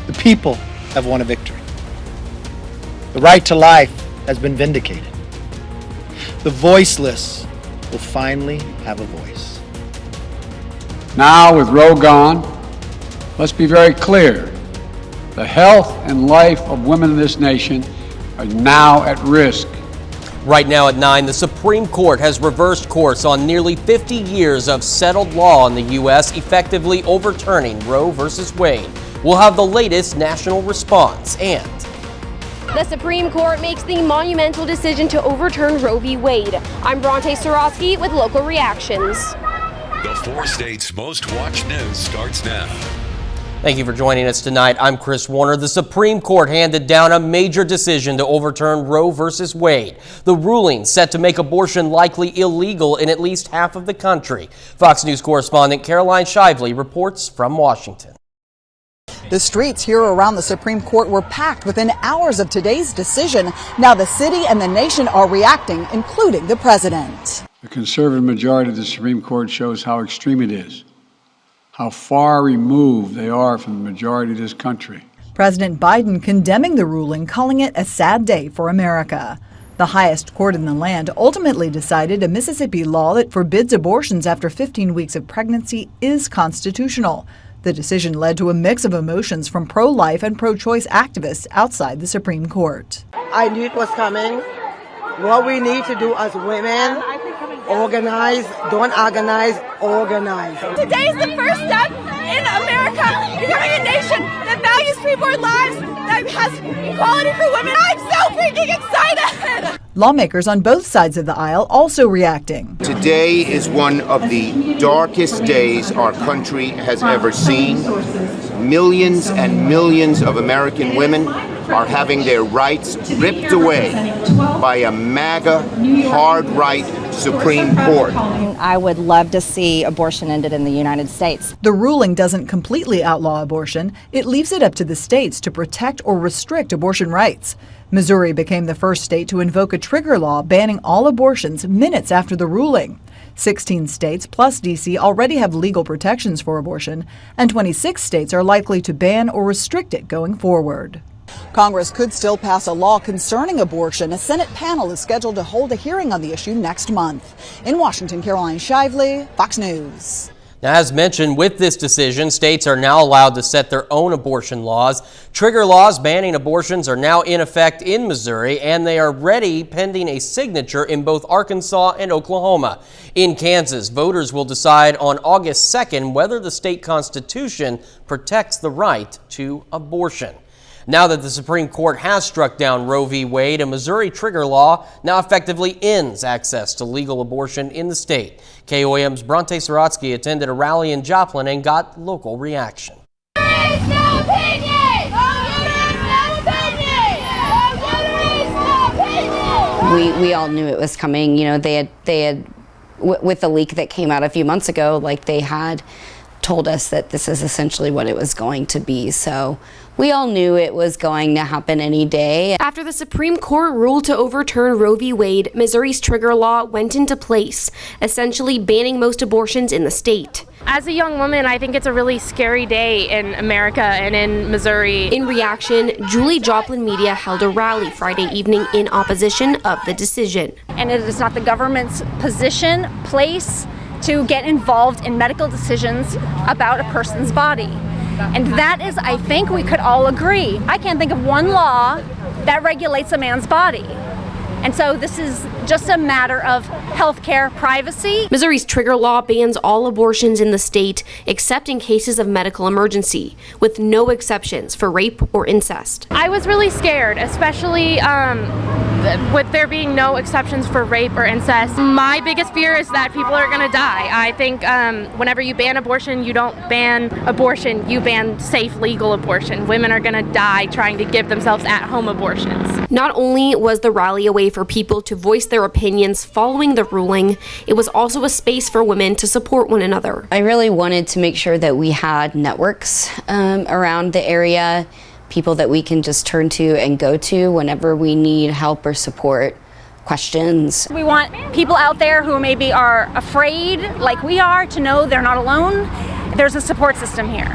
The people have won a victory. The right to life has been vindicated. The voiceless will finally have a voice. Now, with Roe gone, let's be very clear. The health and life of women in this nation are now at risk. Right now at 9, the Supreme Court has reversed course on nearly 50 years of settled law in the U.S., effectively overturning Roe v. Wade. We'll have the latest national response, and the Supreme Court makes the monumental decision to overturn Roe v. Wade. I'm Bronte Sorosky with local reactions. The 4 states' most watched news starts now. Thank you for joining us tonight. I'm Chris Warner. The Supreme Court handed down a major decision to overturn Roe v. Wade. The ruling set to make abortion likely illegal in at least half of the country. Fox News correspondent Caroline Shively reports from Washington. The streets here around the Supreme Court were packed within hours of today's decision. Now the city and the nation are reacting, including the president. The conservative majority of the Supreme Court shows how extreme it is, how far removed they are from the majority of this country. President Biden condemning the ruling, calling it a sad day for America. The highest court in the land ultimately decided a Mississippi law that forbids abortions after 15 weeks of pregnancy is constitutional. The decision led to a mix of emotions from pro-life and pro-choice activists outside the Supreme Court. I knew it was coming. What we need to do as women, organize, don't organize, organize. Today is the first step in America becoming a nation that values preborn lives, that has equality for women. I'm so freaking excited! Lawmakers on both sides of the aisle also reacting. Today is one of the darkest days our country has ever seen. Millions and millions of American women are having their rights ripped away by a MAGA, hard-right Supreme Court. I would love to see abortion ended in the United States. The ruling doesn't completely outlaw abortion. It leaves it up to the states to protect or restrict abortion rights. Missouri became the first state to invoke a trigger law banning all abortions minutes after the ruling. 16 states plus D.C. already have legal protections for abortion, and 26 states are likely to ban or restrict it going forward. Congress could still pass a law concerning abortion. A Senate panel is scheduled to hold a hearing on the issue next month. In Washington, Caroline Shively, Fox News. Now, as mentioned, with this decision, states are now allowed to set their own abortion laws. Trigger laws banning abortions are now in effect in Missouri, and they are ready pending a signature in both Arkansas and Oklahoma. In Kansas, voters will decide on August 2nd whether the state constitution protects the right to abortion. Now that the Supreme Court has struck down Roe v. Wade, a Missouri trigger law now effectively ends access to legal abortion in the state. KOAM's Bronte Sorotsky attended a rally in Joplin and got local reaction. We all knew it was coming. You know, they had with the leak that came out a few months ago, like they had told us that this is essentially what it was going to be. So we all knew it was going to happen any day. After the Supreme Court ruled to overturn Roe v. Wade, Missouri's trigger law went into place, essentially banning most abortions in the state. As a young woman, I think it's a really scary day in America and in Missouri. In reaction, Julie Joplin Media held a rally Friday evening in opposition of the decision. And it is not the government's position, place, to get involved in medical decisions about a person's body. And that is, I think we could all agree. I can't think of one law that regulates a man's body. And so this is just a matter of healthcare privacy. Missouri's trigger law bans all abortions in the state except in cases of medical emergency, with no exceptions for rape or incest. I was really scared, especially with there being no exceptions for rape or incest. My biggest fear is that people are going to die. I think whenever you ban abortion, you don't ban abortion, you ban safe, legal abortion. Women are going to die trying to give themselves at-home abortions. Not only was the rally a way for people to voice their opinions following the ruling, it was also a space for women to support one another. I really wanted to make sure that we had networks around the area, people that we can just turn to and go to whenever we need help or support, questions. We want people out there who maybe are afraid, like we are, to know they're not alone. There's a support system here.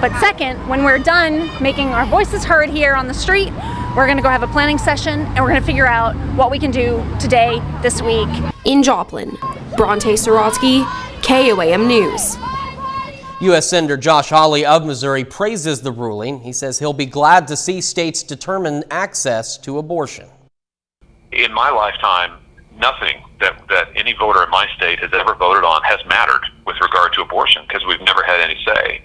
But second, when we're done making our voices heard here on the street, we're going to go have a planning session and we're going to figure out what we can do today, this week. In Joplin, Bronte Sorotsky, KOAM News. U.S. Senator Josh Hawley of Missouri praises the ruling. He says he'll be glad to see states determine access to abortion. In my lifetime, nothing that any voter in my state has ever voted on has mattered with regard to abortion because we've never had any say.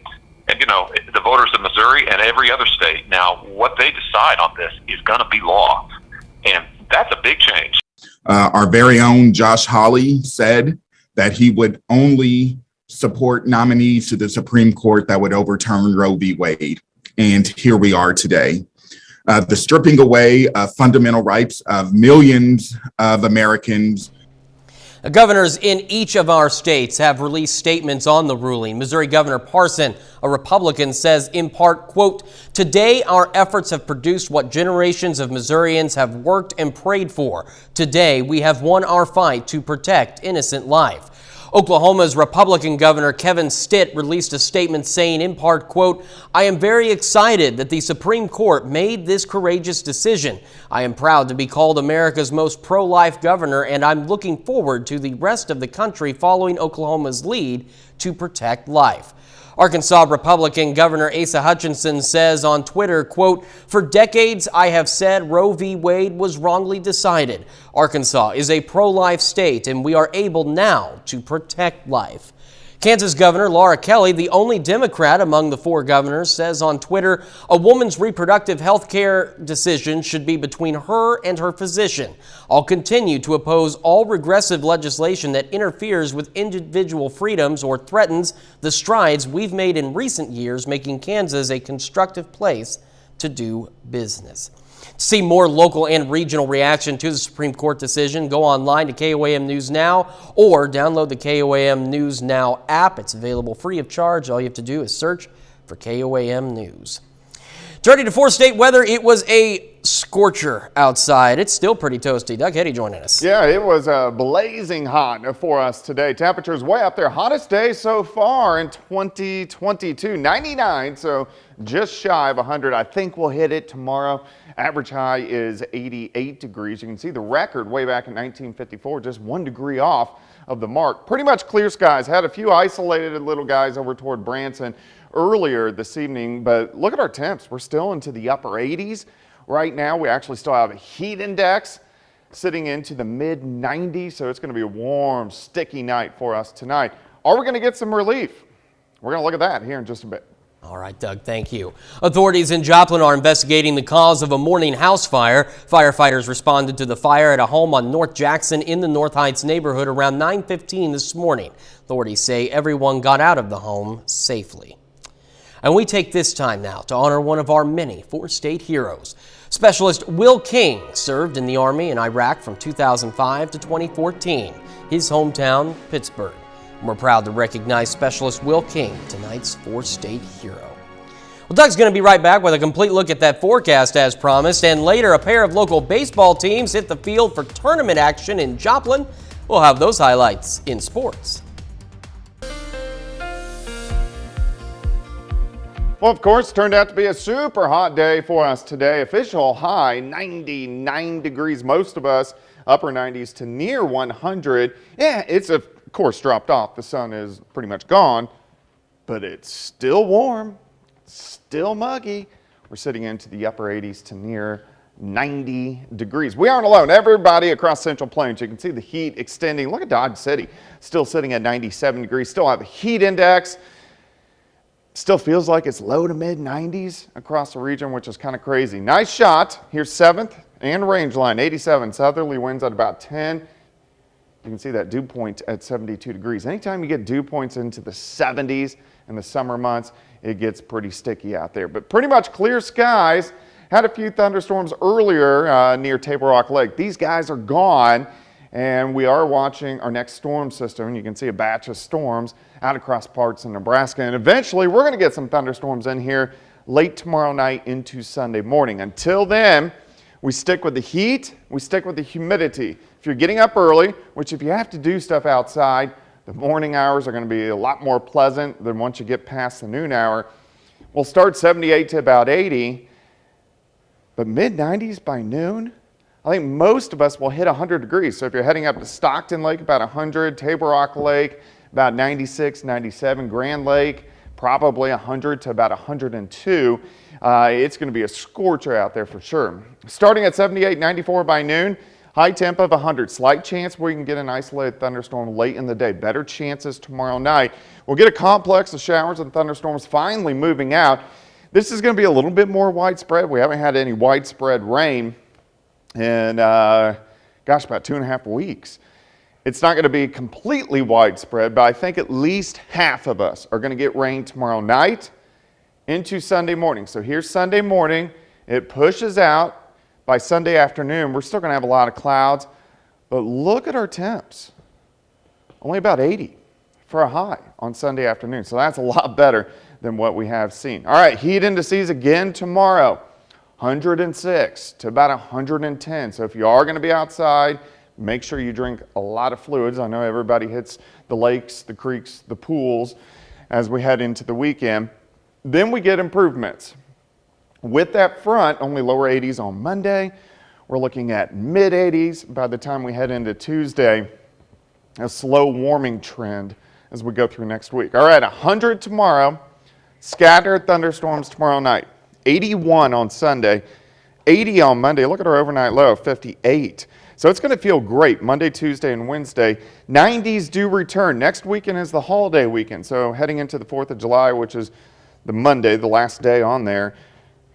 And, you know, the voters of Missouri and every other state, now what they decide on this is going to be law. And that's a big change. Our very own Josh Hawley said that he would only support nominees to the Supreme Court that would overturn Roe v. Wade. And here we are today. The stripping away of fundamental rights of millions of Americans. Governors in each of our states have released statements on the ruling. Missouri Governor Parson, a Republican, says in part, quote, "Today our efforts have produced what generations of Missourians have worked and prayed for. Today we have won our fight to protect innocent life." Oklahoma's Republican Governor Kevin Stitt released a statement saying in part, quote, "I am very excited that the Supreme Court made this courageous decision. I am proud to be called America's most pro-life governor, and I'm looking forward to the rest of the country following Oklahoma's lead to protect life." Arkansas Republican Governor Asa Hutchinson says on Twitter, quote, "For decades, I have said Roe v. Wade was wrongly decided. Arkansas is a pro-life state, and we are able now to protect life." Kansas Governor Laura Kelly, the only Democrat among the four governors, says on Twitter, "A woman's reproductive health care decision should be between her and her physician. I'll continue to oppose all regressive legislation that interferes with individual freedoms or threatens the strides we've made in recent years, making Kansas a constructive place to do business." To see more local and regional reaction to the Supreme Court decision, go online to KOAM News Now or download the KOAM News Now app. It's available free of charge. All you have to do is search for KOAM News. Turning to four-state weather, it was a scorcher outside. It's still pretty toasty. Doug Heddy joining us. Yeah, it was blazing hot for us today. Temperatures way up there. Hottest day so far in 2022, 99, so just shy of 100. I think we'll hit it tomorrow. Average high is 88 degrees. You can see the record way back in 1954, just 1 degree off of the mark. Pretty much clear skies. Had a few isolated little guys over toward Branson earlier this evening, but look at our temps. We're still into the upper 80s. Right now, we actually still have a heat index sitting into the mid 90s, so it's going to be a warm, sticky night for us tonight. Are we going to get some relief? We're going to look at that here in just a bit. All right, Doug, thank you. Authorities in Joplin are investigating the cause of a morning house fire. Firefighters responded to the fire at a home on North Jackson in the North Heights neighborhood around 9:15 this morning. Authorities say everyone got out of the home safely. And we take this time now to honor one of our many four-state heroes. Specialist Will King served in the Army in Iraq from 2005 to 2014. His hometown, Pittsburgh. We're proud to recognize Specialist Will King, tonight's four-state hero. Well, Doug's going to be right back with a complete look at that forecast as promised, and later a pair of local baseball teams hit the field for tournament action in Joplin. We'll have those highlights in sports. Well, of course, turned out to be a super hot day for us today. Official high 99 degrees, most of us upper 90s to near 100. Yeah, it's of course dropped off. The sun is pretty much gone, but it's still warm, still muggy. We're sitting into the upper 80s to near 90 degrees. We aren't alone. Everybody across Central Plains, you can see the heat extending. Look at Dodge City, still sitting at 97 degrees, still have a heat index. Still feels like it's low to mid 90s across the region, which is kind of crazy. Nice shot. Here's 7th and range line, 87. Southerly winds at about 10. You can see that dew point at 72 degrees. Anytime you get dew points into the 70s in the summer months, it gets pretty sticky out there. But pretty much clear skies. Had a few thunderstorms earlier near Table Rock Lake. These guys are gone, and we are watching our next storm system. You can see a batch of storms out across parts of Nebraska, and eventually we're going to get some thunderstorms in here late tomorrow night into Sunday morning. Until then, we stick with the heat, we stick with the humidity. If you're getting up early, which if you have to do stuff outside, the morning hours are going to be a lot more pleasant than once you get past the noon hour. We'll start 78 to about 80, but mid-90s by noon. I think most of us will hit 100 degrees. So if you're heading up to Stockton Lake, about 100, Table Rock Lake, about 96, 97, Grand Lake, probably 100 to about 102. It's going to be a scorcher out there for sure. Starting at 78, 94 by noon, high temp of 100. Slight chance where you can get an isolated thunderstorm late in the day. Better chances tomorrow night. We'll get a complex of showers and thunderstorms finally moving out. This is going to be a little bit more widespread. We haven't had any widespread rain in, about 2.5 weeks. It's not going to be completely widespread, but I think at least half of us are going to get rain tomorrow night into Sunday morning. So here's Sunday morning. It pushes out by Sunday afternoon. We're still going to have a lot of clouds, but look at our temps. Only about 80 for a high on Sunday afternoon. So that's a lot better than what we have seen. All right, heat indices again tomorrow. 106 to about 110. So if you are going to be outside, make sure you drink a lot of fluids. I know everybody hits the lakes, the creeks, the pools as we head into the weekend. Then we get improvements. With that front, only lower 80s on Monday. We're looking at mid 80s by the time we head into Tuesday. A slow warming trend as we go through next week. All right, 100 tomorrow. Scattered thunderstorms tomorrow night. 81 on Sunday. 80 on Monday. Look at our overnight low, 58. So it's going to feel great Monday, Tuesday, and Wednesday. 90s do return. Next weekend is the holiday weekend. So heading into the 4th of July, which is the Monday, the last day on there,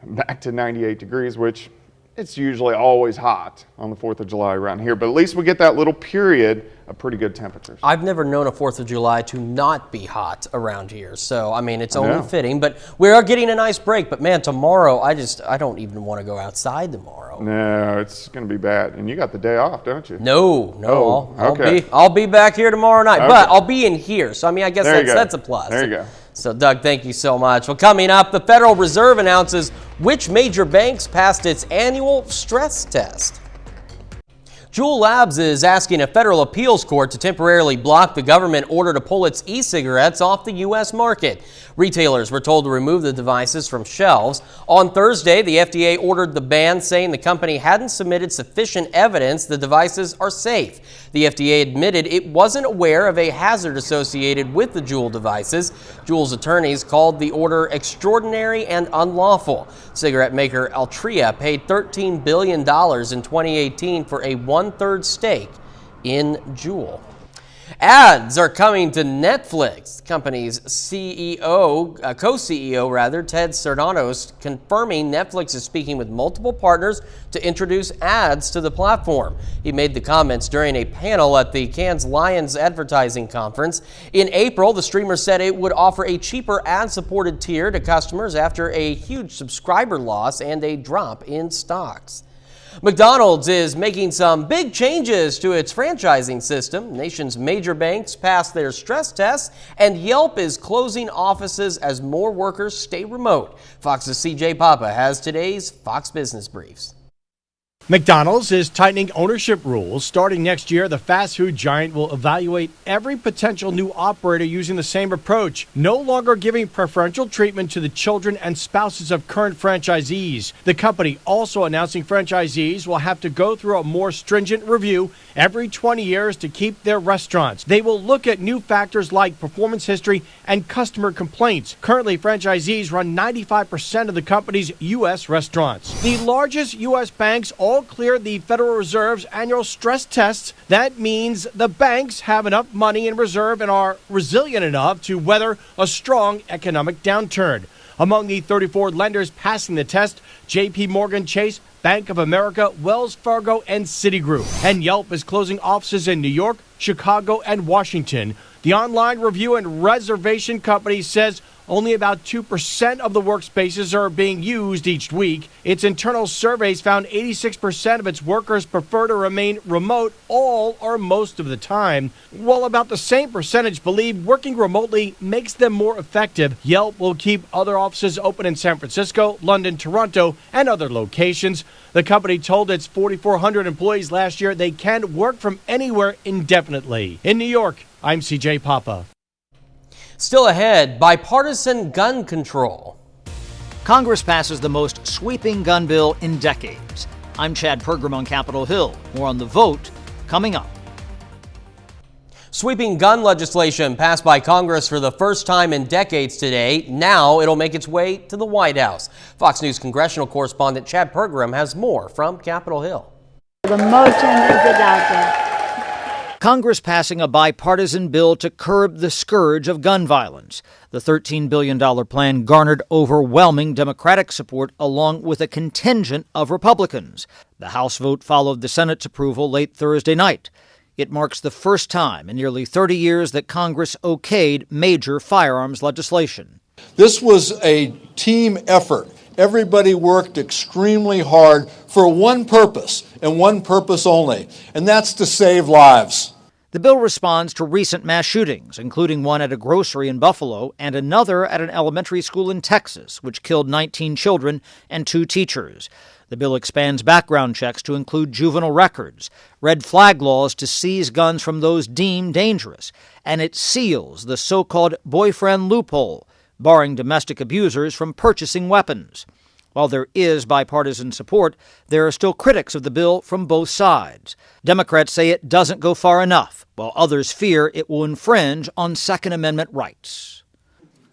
back to 98 degrees, which it's usually always hot on the 4th of July around here. But at least we get that little period of pretty good temperatures. I've never known a 4th of July to not be hot around here. So, I mean, it's only fitting. But we are getting a nice break. But, man, tomorrow, I don't even want to go outside tomorrow. No, it's going to be bad. And you got the day off, don't you? No. Okay. I'll be back here tomorrow night. Okay. But I'll be in here. So, I mean, I guess that's a plus. There you go. So, Doug, thank you so much. Well, coming up, the Federal Reserve announces which major banks passed its annual stress test. Juul Labs is asking a federal appeals court to temporarily block the government order to pull its e-cigarettes off the U.S. market. Retailers were told to remove the devices from shelves. On Thursday, the FDA ordered the ban, saying the company hadn't submitted sufficient evidence the devices are safe. The FDA admitted it wasn't aware of a hazard associated with the Juul devices. Juul's attorneys called the order extraordinary and unlawful. Cigarette maker Altria paid $13 billion in 2018 for a one-third stake in Juul. Ads are coming to Netflix. The company's co-CEO, Ted Sarandos, confirming Netflix is speaking with multiple partners to introduce ads to the platform. He made the comments during a panel at the Cannes Lions Advertising Conference. In April, the streamer said it would offer a cheaper ad-supported tier to customers after a huge subscriber loss and a drop in stocks. McDonald's is making some big changes to its franchising system. The nation's major banks passed their stress tests, and Yelp is closing offices as more workers stay remote. Fox's CJ Papa has today's Fox Business Briefs. McDonald's is tightening ownership rules. Starting next year, the fast food giant will evaluate every potential new operator using the same approach, no longer giving preferential treatment to the children and spouses of current franchisees. The company also announcing franchisees will have to go through a more stringent review every 20 years to keep their restaurants. They will look at new factors like performance history and customer complaints. Currently, franchisees run 95% of the company's U.S. restaurants. The largest U.S. banks all cleared the Federal Reserve's annual stress tests. That means the banks have enough money in reserve and are resilient enough to weather a strong economic downturn. Among the 34 lenders passing the test, J.P. Morgan Chase, Bank of America, Wells Fargo, and Citigroup. And Yelp is closing offices in New York, Chicago, and Washington. The online review and reservation company says only about 2% of the workspaces are being used each week. Its internal surveys found 86% of its workers prefer to remain remote all or most of the time, while about the same percentage believe working remotely makes them more effective. Yelp will keep other offices open in San Francisco, London, Toronto, and other locations. The company told its 4,400 employees last year they can work from anywhere indefinitely. In New York, I'm CJ Papa. Still ahead, bipartisan gun control. Congress passes the most sweeping gun bill in decades. I'm Chad Pergram on Capitol Hill. More on the vote coming up. Sweeping gun legislation passed by Congress for the first time in decades today. Now it'll make its way to the White House. Fox News congressional correspondent Chad Pergram has more from Capitol Hill. The motion is adopted. Congress passing a bipartisan bill to curb the scourge of gun violence. The $13 billion plan garnered overwhelming Democratic support along with a contingent of Republicans. The House vote followed the Senate's approval late Thursday night. It marks the first time in nearly 30 years that Congress okayed major firearms legislation. This was a team effort. Everybody worked extremely hard for one purpose and one purpose only, and that's to save lives. The bill responds to recent mass shootings, including one at a grocery in Buffalo and another at an elementary school in Texas, which killed 19 children and 2 teachers. The bill expands background checks to include juvenile records, red flag laws to seize guns from those deemed dangerous, and it seals the so-called boyfriend loophole, barring domestic abusers from purchasing weapons. While there is bipartisan support, there are still critics of the bill from both sides. Democrats say it doesn't go far enough, while others fear it will infringe on Second Amendment rights.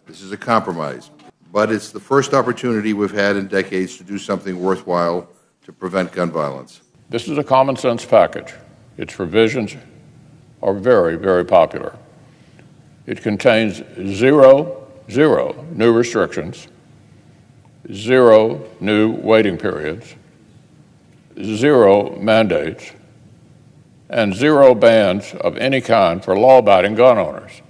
This is a compromise, but it's the first opportunity we've had in decades to do something worthwhile to prevent gun violence. This is a common sense package. Its provisions are very, very popular. It contains zero new restrictions, 0 new waiting periods, 0 mandates, and 0 bans of any kind for law-abiding gun owners.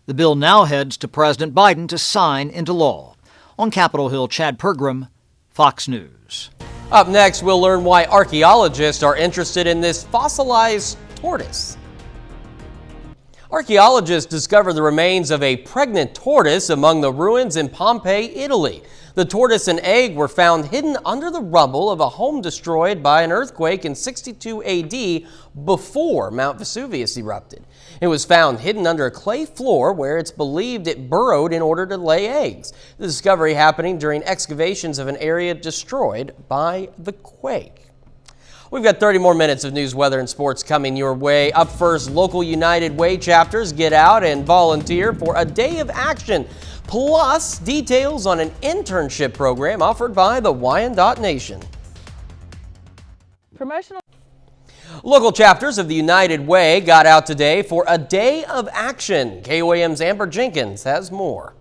The bill now heads to President Biden to sign into law. On Capitol Hill, Chad Pergram, Fox News. Up next, we'll learn why archaeologists are interested in this fossilized tortoise. Archaeologists discovered the remains of a pregnant tortoise among the ruins in Pompeii, Italy. The tortoise and egg were found hidden under the rubble of a home destroyed by an earthquake in 62 AD before Mount Vesuvius erupted. It was found hidden under a clay floor where it's believed it burrowed in order to lay eggs. The discovery happening during excavations of an area destroyed by the quake. We've got 30 more minutes of news, weather, and sports coming your way. Up first, local United Way chapters get out and volunteer for a day of action. Plus, details on an internship program offered by the Wyandotte Nation. Local chapters of the United Way got out today for a day of action. KOAM's Amber Jenkins has more.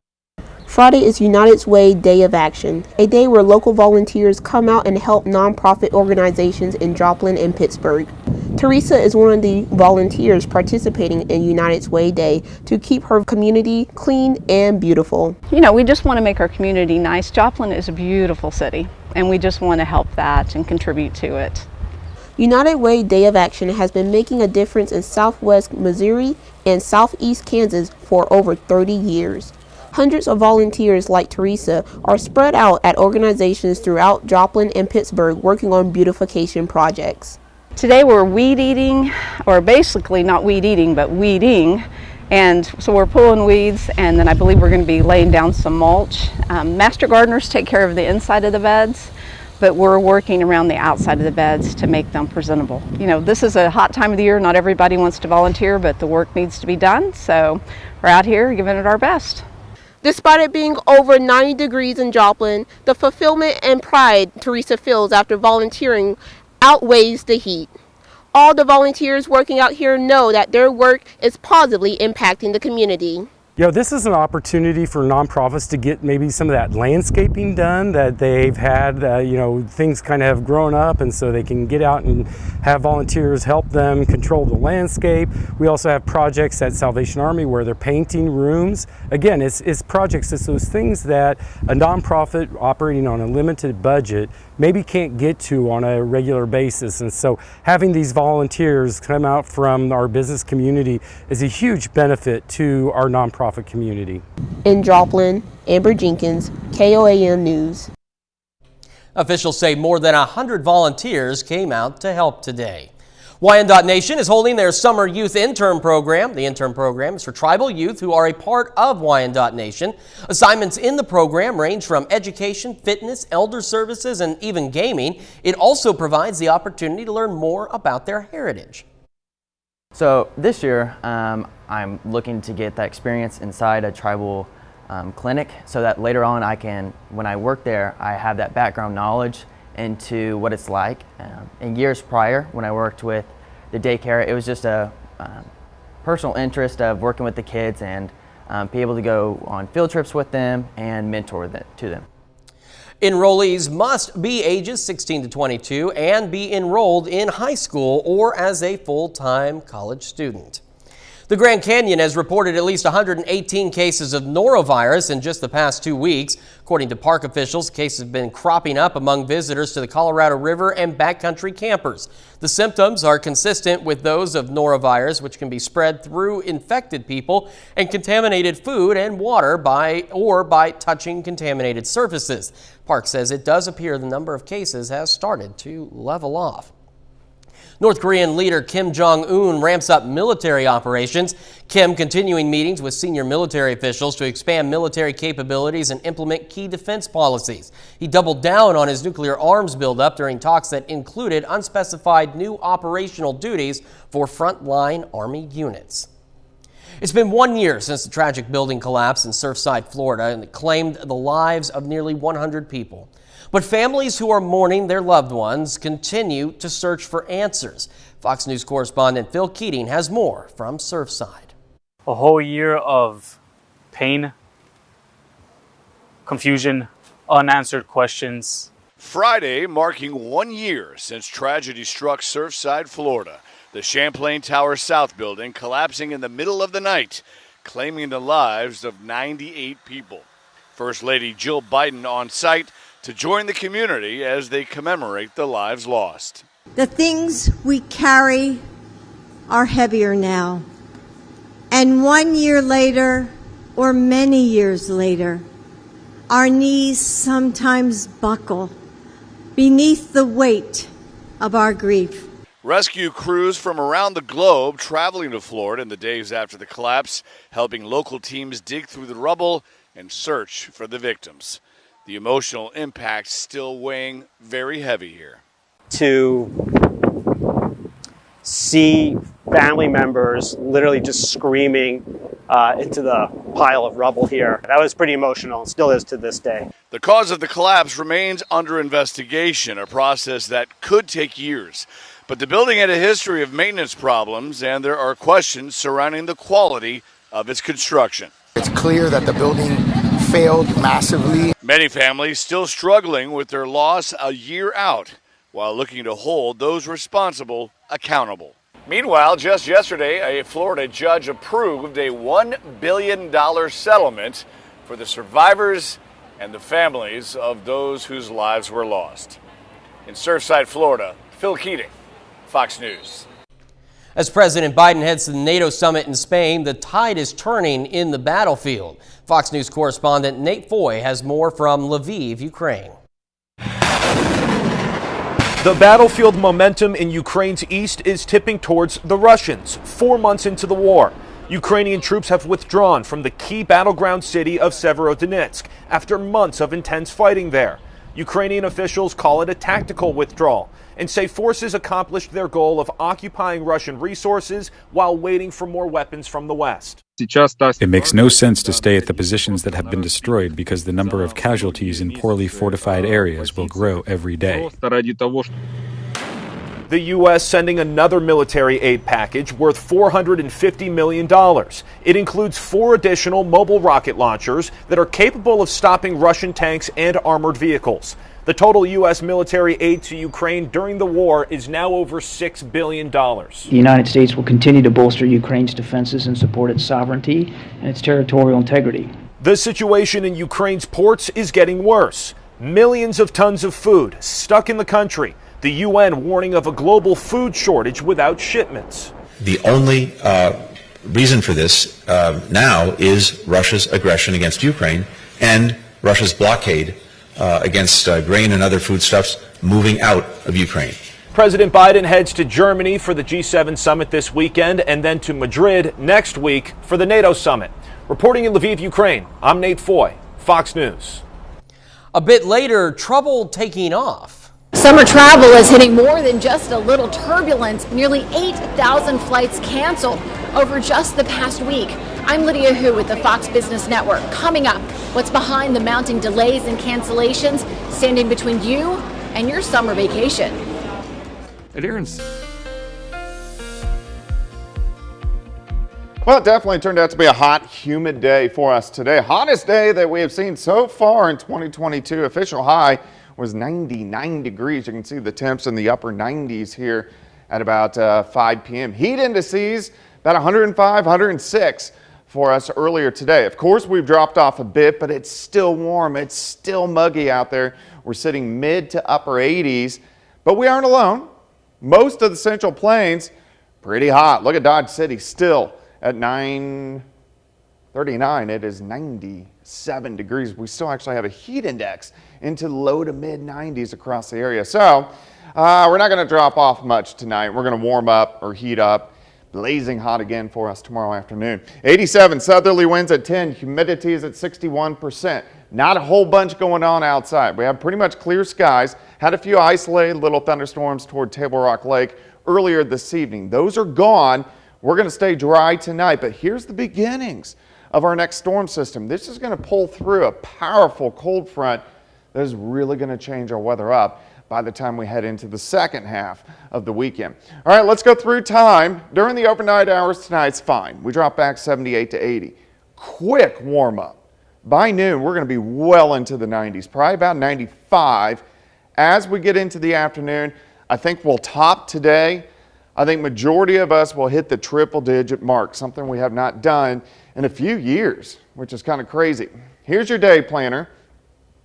Friday is United's Way Day of Action, a day where local volunteers come out and help nonprofit organizations in Joplin and Pittsburgh. Teresa is one of the volunteers participating in United's Way Day to keep her community clean and beautiful. You know, we just want to make our community nice. Joplin is a beautiful city, and we just want to help that and contribute to it. United Way Day of Action has been making a difference in Southwest Missouri and Southeast Kansas for over 30 years. Hundreds of volunteers like Teresa are spread out at organizations throughout Joplin and Pittsburgh working on beautification projects. Today we're weed eating, or basically not weed eating, but weeding. And so we're pulling weeds, and then I believe we're going to be laying down some mulch. Master gardeners take care of the inside of the beds, but we're working around the outside of the beds to make them presentable. You know, this is a hot time of the year. Not everybody wants to volunteer, but the work needs to be done. So we're out here giving it our best. Despite it being over 90 degrees in Joplin, the fulfillment and pride Teresa feels after volunteering outweighs the heat. All the volunteers working out here know that their work is positively impacting the community. You know, this is an opportunity for nonprofits to get maybe some of that landscaping done that they've had, you know, things kind of have grown up, and so they can get out and have volunteers help them control the landscape. We also have projects at Salvation Army where they're painting rooms. Again, it's projects, it's those things that a nonprofit operating on a limited budget maybe can't get to on a regular basis. And so having these volunteers come out from our business community is a huge benefit to our nonprofit community. In Joplin, Amber Jenkins, KOAM News. Officials say more than 100 volunteers came out to help today. Wyandotte.Nation is holding their summer youth intern program. The intern program is for tribal youth who are a part of Wyandotte.Nation. Assignments in the program range from education, fitness, elder services, and even gaming. It also provides the opportunity to learn more about their heritage. So this year, I'm looking to get that experience inside a tribal clinic so that later on when I work there, I have that background knowledge into what it's like. In years prior, when I worked with the daycare, it was just a personal interest of working with the kids and be able to go on field trips with them and mentor to them. Enrollees must be ages 16 to 22 and be enrolled in high school or as a full-time college student. The Grand Canyon has reported at least 118 cases of norovirus in just the past 2 weeks. According to park officials, cases have been cropping up among visitors to the Colorado River and backcountry campers. The symptoms are consistent with those of norovirus, which can be spread through infected people and contaminated food and water by touching contaminated surfaces. Park says it does appear the number of cases has started to level off. North Korean leader Kim Jong-un ramps up military operations. Kim continuing meetings with senior military officials to expand military capabilities and implement key defense policies. He doubled down on his nuclear arms buildup during talks that included unspecified new operational duties for frontline Army units. It's been 1 year since the tragic building collapse in Surfside, Florida, and it claimed the lives of nearly 100 people. But families who are mourning their loved ones continue to search for answers. Fox News correspondent Phil Keating has more from Surfside. A whole year of pain, confusion, unanswered questions. Friday marking 1 year since tragedy struck Surfside, Florida. The Champlain Tower South building collapsing in the middle of the night, claiming the lives of 98 people. First Lady Jill Biden on site to join the community as they commemorate the lives lost. The things we carry are heavier now. And 1 year later, or many years later, our knees sometimes buckle beneath the weight of our grief. Rescue crews from around the globe traveling to Florida in the days after the collapse, helping local teams dig through the rubble and search for the victims. The emotional impact still weighing very heavy here. To see family members literally just screaming into the pile of rubble here, that was pretty emotional and still is to this day. The cause of the collapse remains under investigation, a process that could take years. But the building had a history of maintenance problems, and there are questions surrounding the quality of its construction. It's clear that the building failed massively. Many families still struggling with their loss a year out, while looking to hold those responsible accountable. Meanwhile, just yesterday, a Florida judge approved a $1 billion settlement for the survivors and the families of those whose lives were lost. In Surfside, Florida, Phil Keating, Fox News. As President Biden heads to the NATO summit in Spain, the tide is turning in the battlefield. Fox News correspondent Nate Foy has more from Lviv, Ukraine. The battlefield momentum in Ukraine's east is tipping towards the Russians. 4 months into the war, Ukrainian troops have withdrawn from the key battleground city of Severodonetsk after months of intense fighting there. Ukrainian officials call it a tactical withdrawal and say forces accomplished their goal of occupying Russian resources while waiting for more weapons from the West. It makes no sense to stay at the positions that have been destroyed because the number of casualties in poorly fortified areas will grow every day. The U.S. sending another military aid package worth $450 million. It includes 4 additional mobile rocket launchers that are capable of stopping Russian tanks and armored vehicles. The total U.S. military aid to Ukraine during the war is now over $6 billion. The United States will continue to bolster Ukraine's defenses and support its sovereignty and its territorial integrity. The situation in Ukraine's ports is getting worse. Millions of tons of food stuck in the country. The UN warning of a global food shortage without shipments. The only reason for this now is Russia's aggression against Ukraine and Russia's blockade against grain and other foodstuffs moving out of Ukraine. President Biden heads to Germany for the G7 summit this weekend and then to Madrid next week for the NATO summit. Reporting in Lviv, Ukraine, I'm Nate Foy, Fox News. A bit later, trouble taking off. Summer travel is hitting more than just a little turbulence. Nearly 8,000 flights canceled over just the past week. I'm Lydia Hu with the Fox Business Network. Coming up, what's behind the mounting delays and cancellations standing between you and your summer vacation. Well, it definitely turned out to be a hot, humid day for us today. Hottest day that we have seen so far in 2022. Official high was 99 degrees. You can see the temps in the upper 90s here at about 5 p.m. Heat indices about 105, 106 for us earlier today. Of course, we've dropped off a bit, but it's still warm. It's still muggy out there. We're sitting mid to upper 80s, but we aren't alone. Most of the Central Plains, pretty hot. Look at Dodge City still at 9:39. It is 97 degrees. We still actually have a heat index into low to mid 90s across the area. So we're not going to drop off much tonight. We're going to warm up or heat up. Blazing hot again for us tomorrow afternoon. 87 southerly winds at 10. Humidity is at 61%. Not a whole bunch going on outside. We have pretty much clear skies. Had a few isolated little thunderstorms toward Table Rock Lake earlier this evening. Those are gone. We're going to stay dry tonight, but here's the beginnings of our next storm system. This is going to pull through a powerful cold front that is really going to change our weather up by the time we head into the second half of the weekend. All right, let's go through time. During the overnight hours tonight's fine. We drop back 78 to 80. Quick warm up. By noon, we're going to be well into the 90s, probably about 95. As we get into the afternoon, I think we'll top today. I think majority of us will hit the triple-digit mark, something we have not done in a few years, which is kind of crazy. Here's your day planner.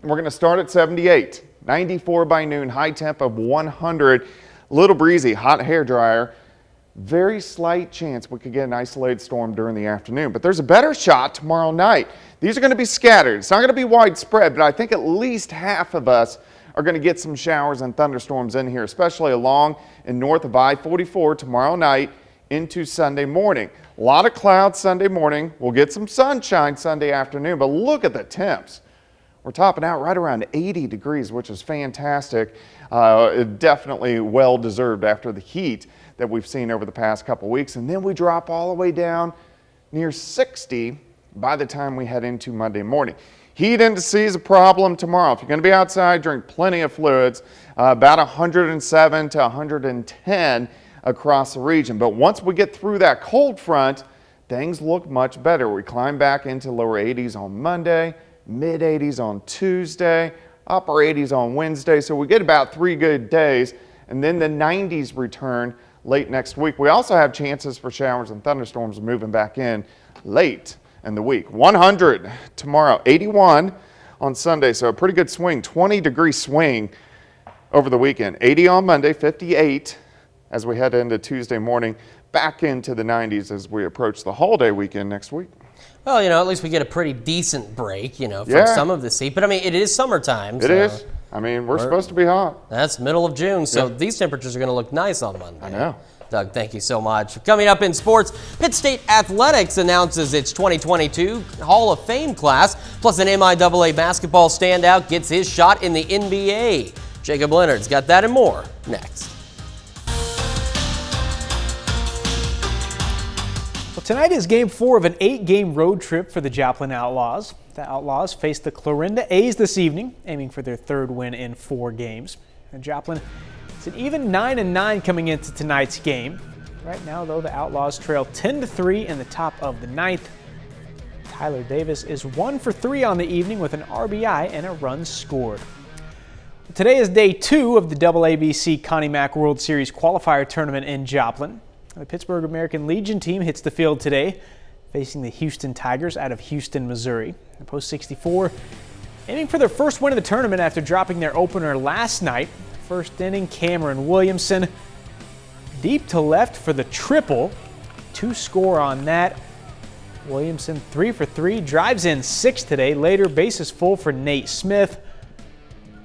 We're going to start at 78, 94 by noon, high temp of 100, a little breezy, hot hair dryer. Very slight chance we could get an isolated storm during the afternoon, but there's a better shot tomorrow night. These are going to be scattered. It's not going to be widespread, but I think at least half of us are going to get some showers and thunderstorms in here, especially along and north of I-44 tomorrow night into Sunday morning. A lot of clouds Sunday morning. We'll get some sunshine Sunday afternoon, but look at the temps. We're topping out right around 80 degrees, which is fantastic. Definitely well-deserved after the heat that we've seen over the past couple weeks. And then we drop all the way down near 60 by the time we head into Monday morning. Heat indices a problem tomorrow. If you're going to be outside, drink plenty of fluids, about 107 to 110 across the region. But once we get through that cold front, things look much better. We climb back into lower 80s on Monday, mid 80s on Tuesday, upper 80s on Wednesday. So we get about 3 good days, and then the 90s return late next week. We also have chances for showers and thunderstorms moving back in late in the week. 100 tomorrow, 81 on Sunday, so a pretty good swing, 20-degree swing over the weekend. 80 on Monday, 58 as we head into Tuesday morning, back into the 90s as we approach the holiday weekend next week. Well, at least we get a pretty decent break, from some of this heat. But, it is summertime. It is. We're supposed to be hot. That's middle of June, so these temperatures are going to look nice on Monday. I know. Doug, thank you so much. Coming up in sports, Pitt State Athletics announces its 2022 Hall of Fame class, plus an MIAA basketball standout gets his shot in the NBA. Jacob Leonard's got that and more next. Well, tonight is Game 4 of an 8-game road trip for the Joplin Outlaws. The Outlaws face the Clarinda A's this evening, aiming for their 3rd win in 4 games. And Joplin, it's an even 9-9 coming into tonight's game. Right now, though, the Outlaws trail 10-3 in the top of the 9th. Tyler Davis is 1 for 3 on the evening with an RBI and a run scored. Today is day 2 of the AABC Connie Mack World Series qualifier tournament in Joplin. The Pittsburgh American Legion team hits the field today, facing the Houston Tigers out of Houston, Missouri. And Post 64 aiming for their first win of the tournament after dropping their opener last night. First inning, Cameron Williamson deep to left for the triple. 2 score on that. Williamson 3 for 3, drives in 6 today. Later, bases full for Nate Smith.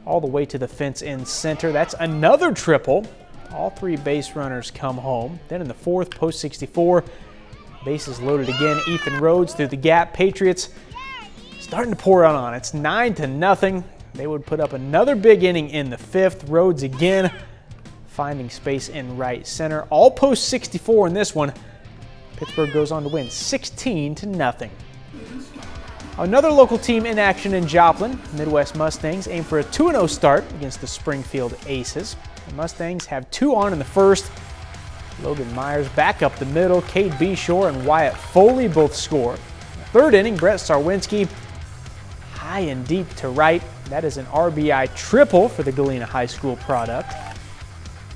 All the way to the fence in center. That's another triple. All three base runners come home. Then in the fourth, post 64, bases loaded again. Ethan Rhodes through the gap. Patriots starting to pour on. It's 9-0. They would put up another big inning in the fifth. Rhodes again finding space in right center. All post 64 in this one. Pittsburgh goes on to win 16-0. Another local team in action in Joplin. Midwest Mustangs aim for a 2-0 start against the Springfield Aces. The Mustangs have 2 on in the first. Logan Myers back up the middle. Cade Beshore and Wyatt Foley both score. Third inning, Brett Sarwinski high and deep to right. That is an RBI triple for the Galena High School product.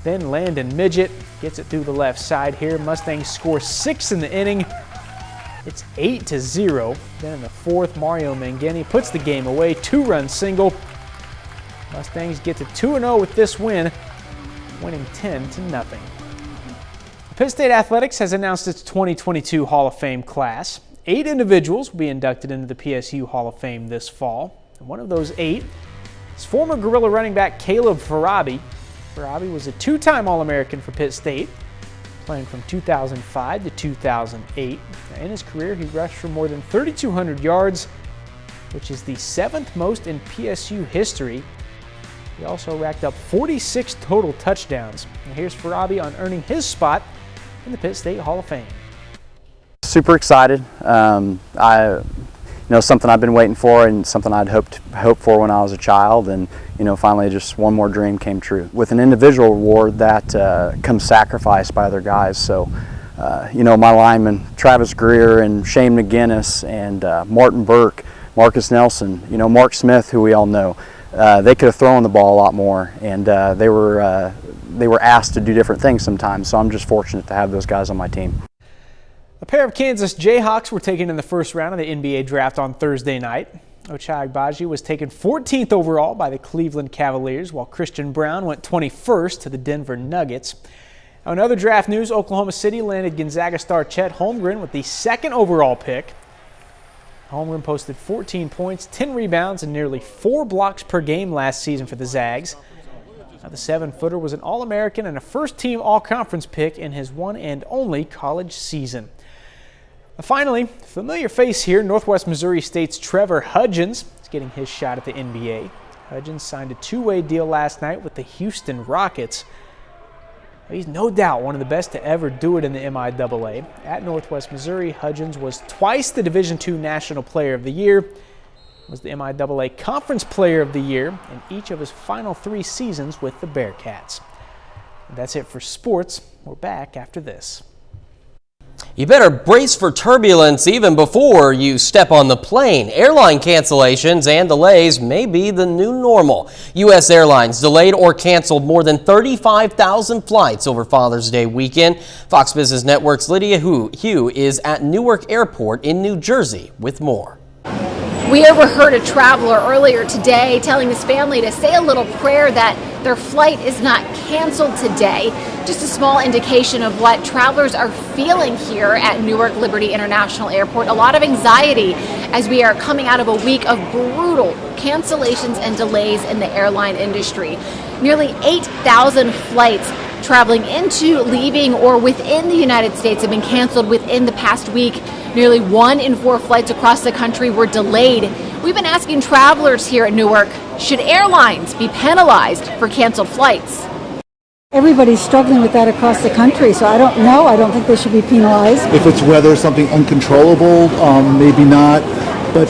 Then Landon Midget gets it through the left side here. Mustangs score 6 in the inning. It's 8-0. Then in the fourth, Mario Mangini puts the game away. 2-run single. Mustangs get to 2-0 with this win, winning 10-0. Pitt State Athletics has announced its 2022 Hall of Fame class. 8 individuals will be inducted into the PSU Hall of Fame this fall. And one of those 8 is former Gorilla running back Caleb Farabi. Farabi was a 2-time All-American for Pitt State, playing from 2005 to 2008. Now, in his career, he rushed for more than 3,200 yards, which is the 7th most in PSU history. He also racked up 46 total touchdowns. And here's Farabi on earning his spot in the Pitt State Hall of Fame. Super excited. Something I've been waiting for and something I'd hoped for when I was a child, and finally just one more dream came true. With an individual award, that comes sacrifice by other guys. So, my linemen, Travis Greer and Shane McGinnis and Martin Burke, Marcus Nelson, Mark Smith, who we all know, they could have thrown the ball a lot more, and they were asked to do different things sometimes. So I'm just fortunate to have those guys on my team. A pair of Kansas Jayhawks were taken in the first round of the NBA draft on Thursday night. Ochai Agbaji was taken 14th overall by the Cleveland Cavaliers, while Christian Brown went 21st to the Denver Nuggets. Now, in other draft news, Oklahoma City landed Gonzaga star Chet Holmgren with the 2nd overall pick. Holmgren posted 14 points, 10 rebounds, and nearly 4 blocks per game last season for the Zags. Now, the 7-footer was an All-American and a first-team All-Conference pick in his one and only college season. Finally, familiar face here, Northwest Missouri State's Trevor Hudgens is getting his shot at the NBA. Hudgens signed a 2-way deal last night with the Houston Rockets. He's no doubt one of the best to ever do it in the MIAA. At Northwest Missouri, Hudgens was twice the Division II National Player of the Year, was the MIAA Conference Player of the Year in each of his final 3 seasons with the Bearcats. And that's it for sports. We're back after this. You better brace for turbulence even before you step on the plane. Airline cancellations and delays may be the new normal. U.S. Airlines delayed or canceled more than 35,000 flights over Father's Day weekend. Fox Business Network's Lydia Hugh is at Newark Airport in New Jersey with more. We overheard a traveler earlier today telling his family to say a little prayer that their flight is not canceled today. Just a small indication of what travelers are feeling here at Newark Liberty International Airport. A lot of anxiety as we are coming out of a week of brutal cancellations and delays in the airline industry. Nearly 8,000 flights traveling into, leaving, or within the United States have been canceled within the past week. Nearly 1 in 4 flights across the country were delayed. We've been asking travelers here at Newark, should airlines be penalized for canceled flights? Everybody's struggling with that across the country, so I don't know. I don't think they should be penalized. If it's weather, something uncontrollable, maybe not. But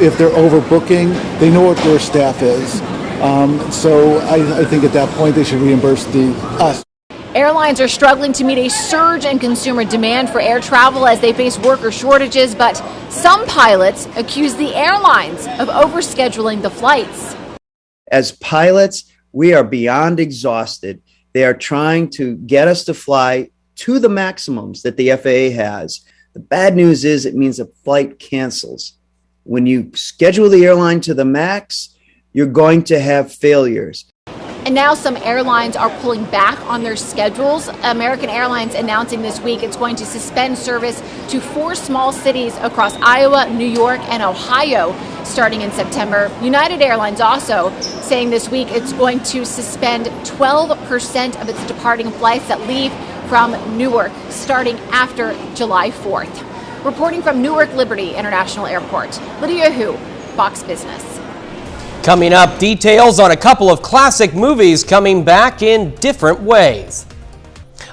if they're overbooking, they know what their staff is. So I think at that point they should reimburse us. Airlines are struggling to meet a surge in consumer demand for air travel as they face worker shortages, but some pilots accuse the airlines of overscheduling the flights. As pilots, we are beyond exhausted. They are trying to get us to fly to the maximums that the FAA has. The bad news is it means a flight cancels. When you schedule the airline to the max, you're going to have failures. And now some airlines are pulling back on their schedules. American Airlines announcing this week it's going to suspend service to 4 small cities across Iowa, New York, and Ohio starting in September. United Airlines also saying this week it's going to suspend 12% of its departing flights that leave from Newark starting after July 4th. Reporting from Newark Liberty International Airport, Lydia Hu, Fox Business. Coming up, details on a couple of classic movies coming back in different ways.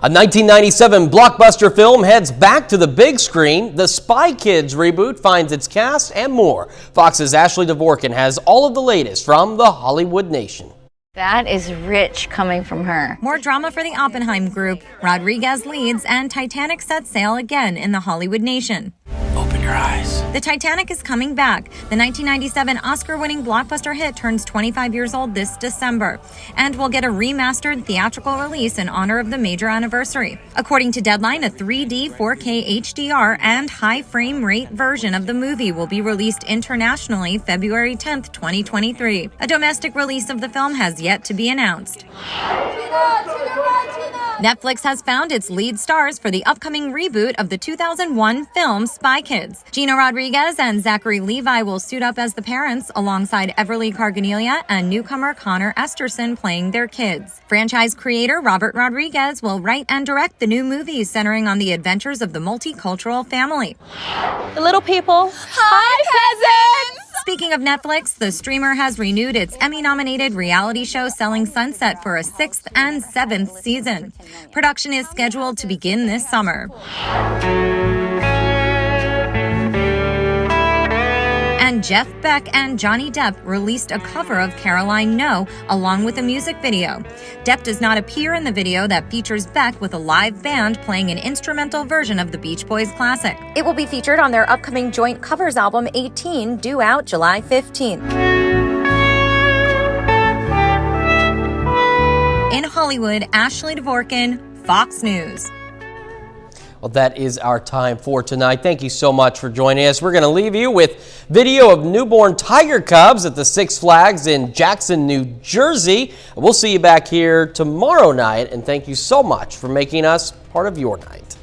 A 1997 blockbuster film heads back to the big screen. The Spy Kids reboot finds its cast and more. Fox's Ashley Dvorkin has all of the latest from the Hollywood Nation. That is rich coming from her. More drama for the Oppenheim Group. Rodriguez leads and Titanic sets sail again in the Hollywood Nation. Open your eyes. The Titanic is coming back. The 1997 Oscar-winning blockbuster hit turns 25 years old this December and will get a remastered theatrical release in honor of the major anniversary. According to Deadline, a 3D, 4K HDR and high frame rate version of the movie will be released internationally February 10th, 2023. A domestic release of the film has yet to be announced. Netflix has found its lead stars for the upcoming reboot of the 2001 film Spy Kids. Gina Rodriguez and Zachary Levi will suit up as the parents alongside Everly Carganelia and newcomer Connor Esterson playing their kids. Franchise creator Robert Rodriguez will write and direct the new movie centering on the adventures of the multicultural family. The little people. Hi, peasants! Speaking of Netflix, the streamer has renewed its Emmy-nominated reality show Selling Sunset for a 6th and 7th season. Production is scheduled to begin this summer. And Jeff Beck and Johnny Depp released a cover of Caroline No along with a music video. Depp does not appear in the video that features Beck with a live band playing an instrumental version of the Beach Boys classic. It will be featured on their upcoming joint covers album 18, due out July 15th. In Hollywood, Ashley Dvorkin, Fox News. Well, that is our time for tonight. Thank you so much for joining us. We're going to leave you with video of newborn tiger cubs at the Six Flags in Jackson, New Jersey. We'll see you back here tomorrow night, and thank you so much for making us part of your night.